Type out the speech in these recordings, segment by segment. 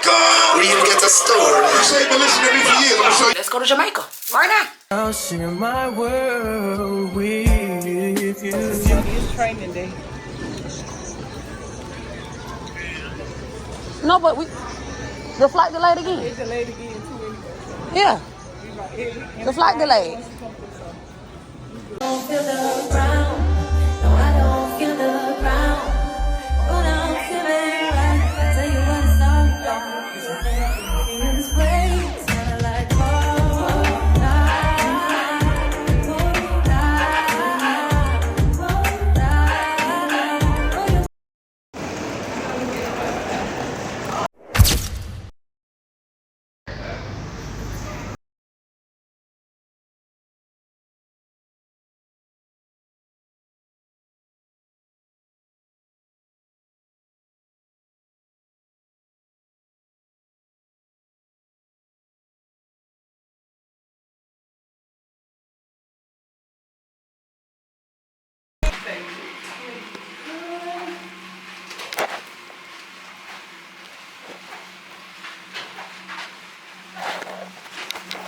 God. We even get the story. You say been listening to me for years. I'm gonna show you. Let's go to Jamaica right now. I'll share my world with you. It's training day. No, but the flight delayed again. It's delayed again too anyway. Yeah, the flight delayed. Don't feel the ground. No, I don't feel the ground. But I'm feeling right. Tell you what it's all about. It's okay. Feeling this way. It's kinda like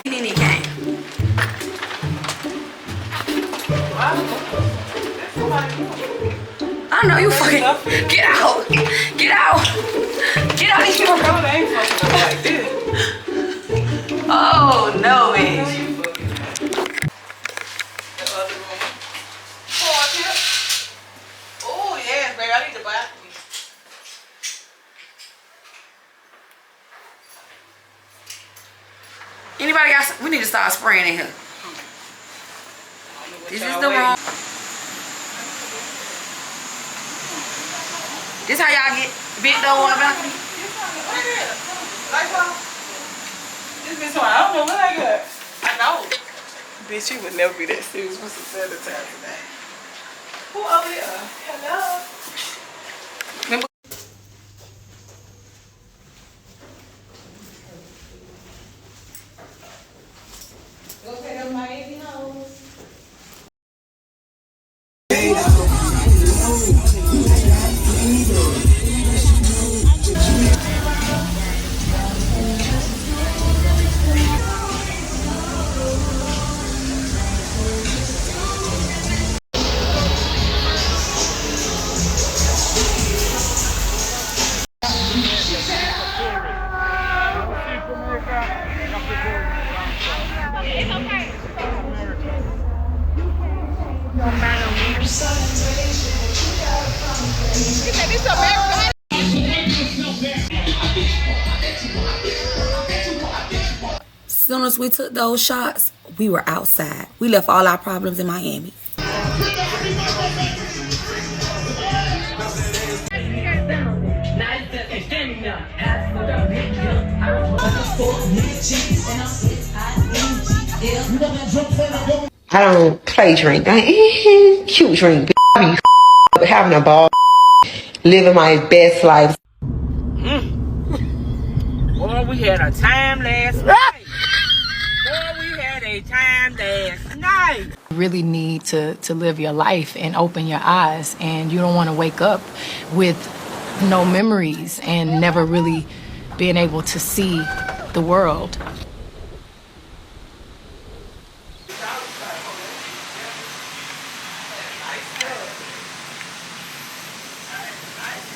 Nene came. I know you fucking. Get out. Get out. Get out. These people. Oh no, man. Oh yes, baby. I need to buy me. Anybody got some? We need to start spraying in here. This is the wrong. This how y'all get bent though on the balcony? This bitch, I don't know what I got. I know. Bitch, you would never be that serious with some sanitizer today. Who over there? Hello? Remember? Go pay them Miami hoes. As soon as we took those shots, we were outside. We left all our problems in Miami. I don't play drink. Cute drink. I be having a ball, living my best life. Boy, we had a time last night. Boy, we had a time last night. You really need to live your life and open your eyes, and you don't want to wake up with no memories and never really being able to see the world.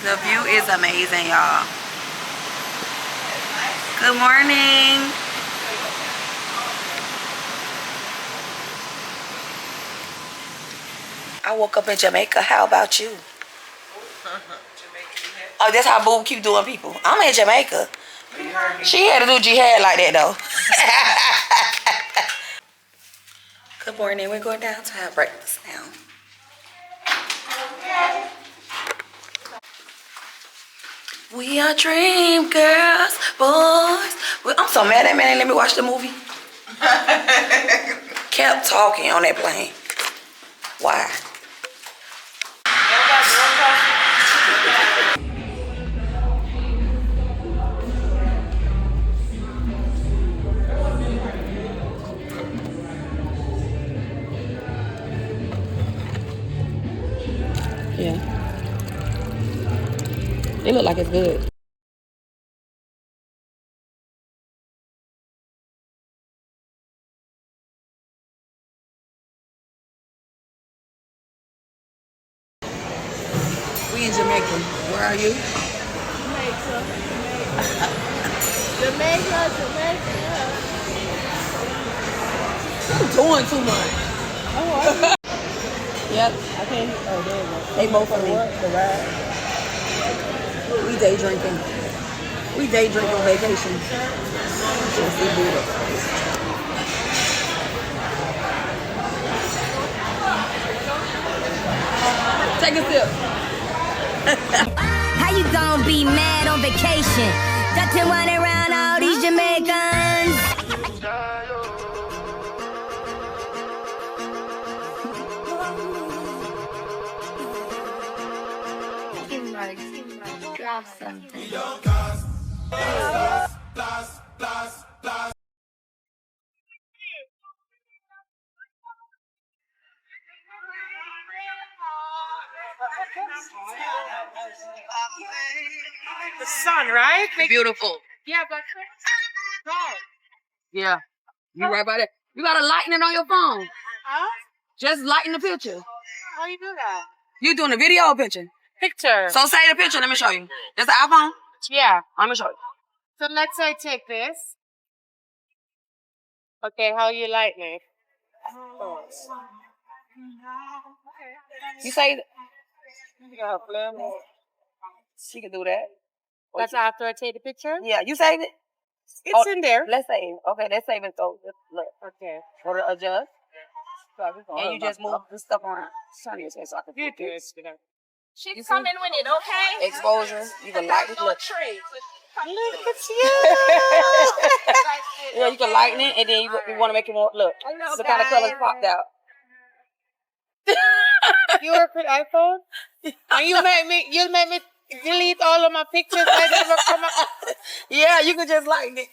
The view is amazing, y'all. Good morning. I woke up in Jamaica. How about you? Oh, that's how Boo keep doing people. I'm in Jamaica. She had to do jihad like that, though. Good morning. We're going down to have breakfast now. We are dream girls, boys. I'm so mad that man ain't let me watch the movie. Kept talking on that plane. Why? Yeah. It look like it's good. Doing too much. Yep. They both for me. We day drinking. We day drinking on vacation. Yes, we do it. Take a sip. How you gonna be mad on vacation? Got to run around all these Jamaicans. Drop something. The sun, right? Beautiful. Yeah, but Yeah. You right by that. You gotta lighten it on your phone. huh? Just lighten the picture. How you do that? You doing a video or picture? Picture. So say the picture. Let me show you. That's the iPhone. Yeah. Let me show you. So let's say take this. Okay, how you lighten it? You say she can do that. That's after I take the picture? Yeah, you saved it? It's in there. Let's save. Okay, let's save it. So look. Okay. Go to adjust. And you just move the stuff around. Turn your face so I can You do it. it. She's coming with it, okay? Exposure. You can lighten it. Look. Look at you. Yeah, you can lighten it, and then you want to make it more. Look, the kind of colors popped out. You work with iPhone? And you make me delete all of my pictures that never come up. Yeah, you can just lighten it.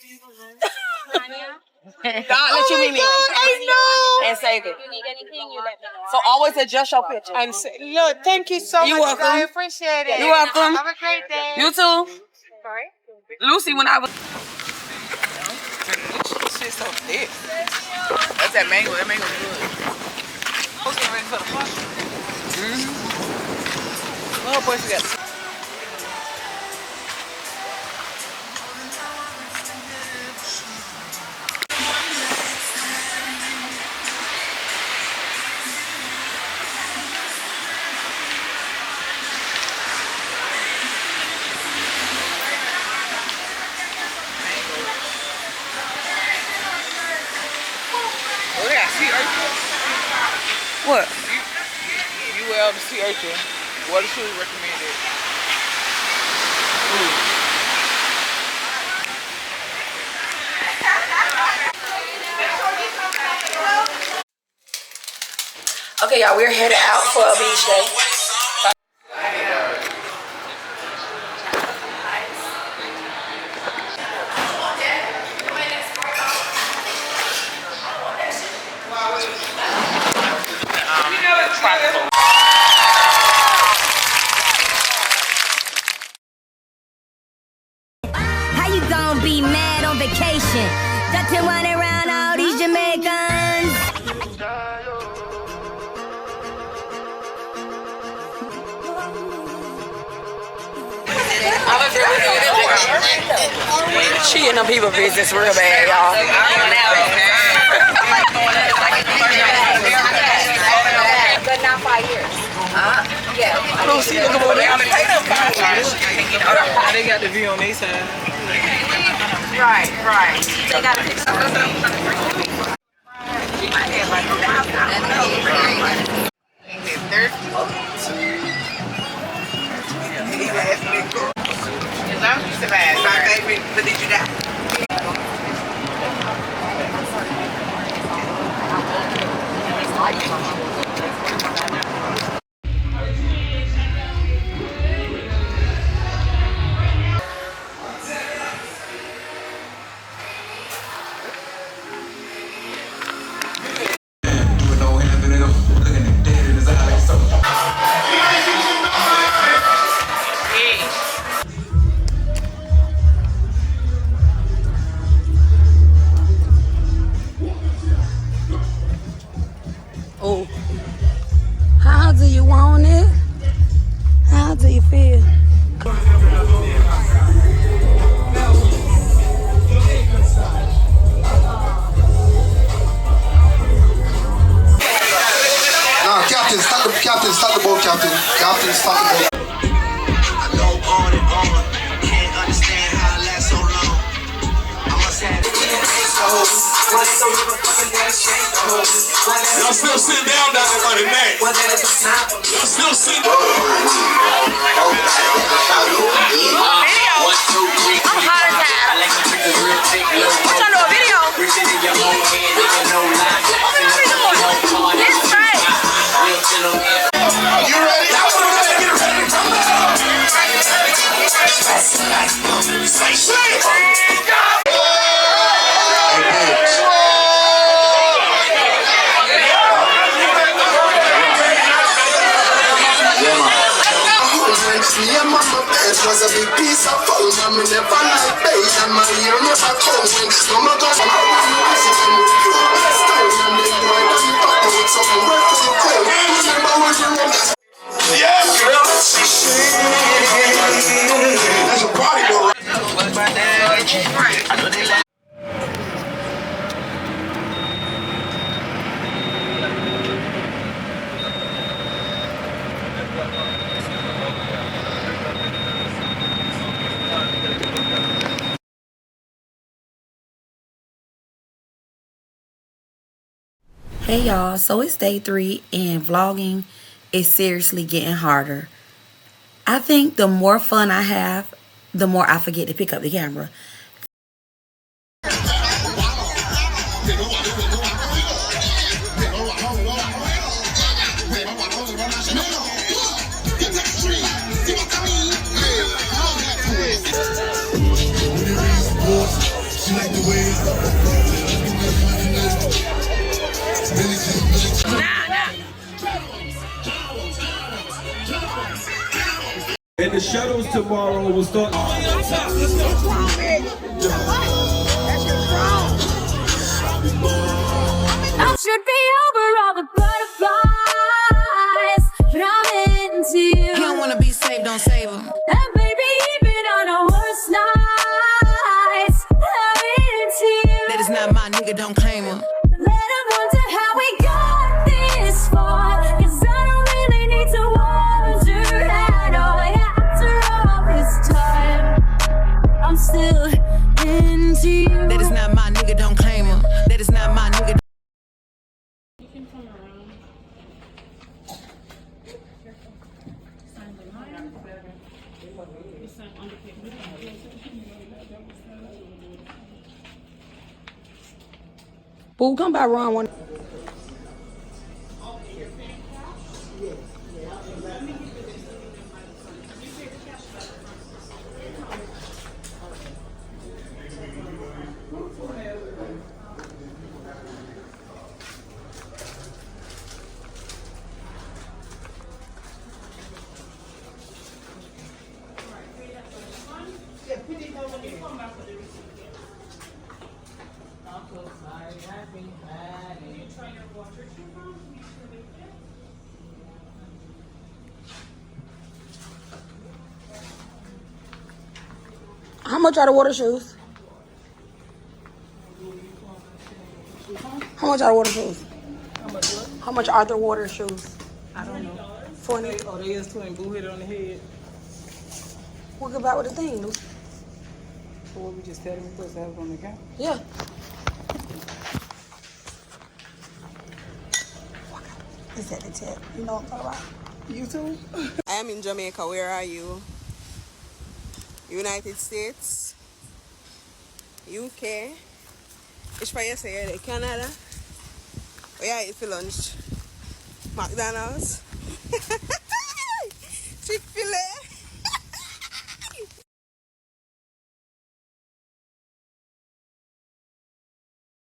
God let you meet me. I know. And save it. If you need anything, you let me know. So always adjust your picture. And look, thank you so You're much. welcome. I appreciate it. You're welcome. Have a great day. You too. Sorry? Lucy, when I was. Shit's so thick. That's that mango. That mango's good. I was getting ready for the fun. Oh, boy, she got. Oh, they got sea urchin. What? UL the sea urchin. What should we recommend it? Okay, y'all, we're headed out for a beach day. How you gonna be mad on vacation? Got to run around all these Jamaicans. She in them people business real bad, y'all. But not 5 years. Yeah. Lucy, look over there. They got the view on their side. Right, right. They got a picture. My favorite, but did you die? Y'all still sitting down there on the neck. Y'all still sitting down. I'm hot as hell. What y'all do a video? It's right. You ready? It was a big piece of fun, and me never like pain, and my ear never come when mama goes on. Yeah, girl. That's a party, bro. Hey y'all, so it's day 3 and vlogging is seriously getting harder. I think the more fun I have, the more I forget to pick up the camera. And the shuttles tomorrow will start. I should be over all the butterflies, but I'm into you. He don't wanna be saved, don't save him. And baby, even on our worst nights, I'm into you. That is not my nigga, don't claim him. Let him wonder how we got this far, 'cause I don't really need to wonder at all. Yeah, after all this time, I'm still into you. That is not my nigga, don't claim him. That is not my nigga. Boo, come by Ron one. How much are the water shoes? How much are the water shoes? How much what? How much are the water shoes? I don't know. 20. Oh, they is 20. Boo hit it on the head. We'll get back with the thing, Lucy. So what we just tell them we're supposed to have it on the account? Yeah. Is that the tip? You know what I'm talking about? You too? I am in Jamaica. Where are you? United States? UK? Which part you say? Canada? Where are you for lunch? McDonald's?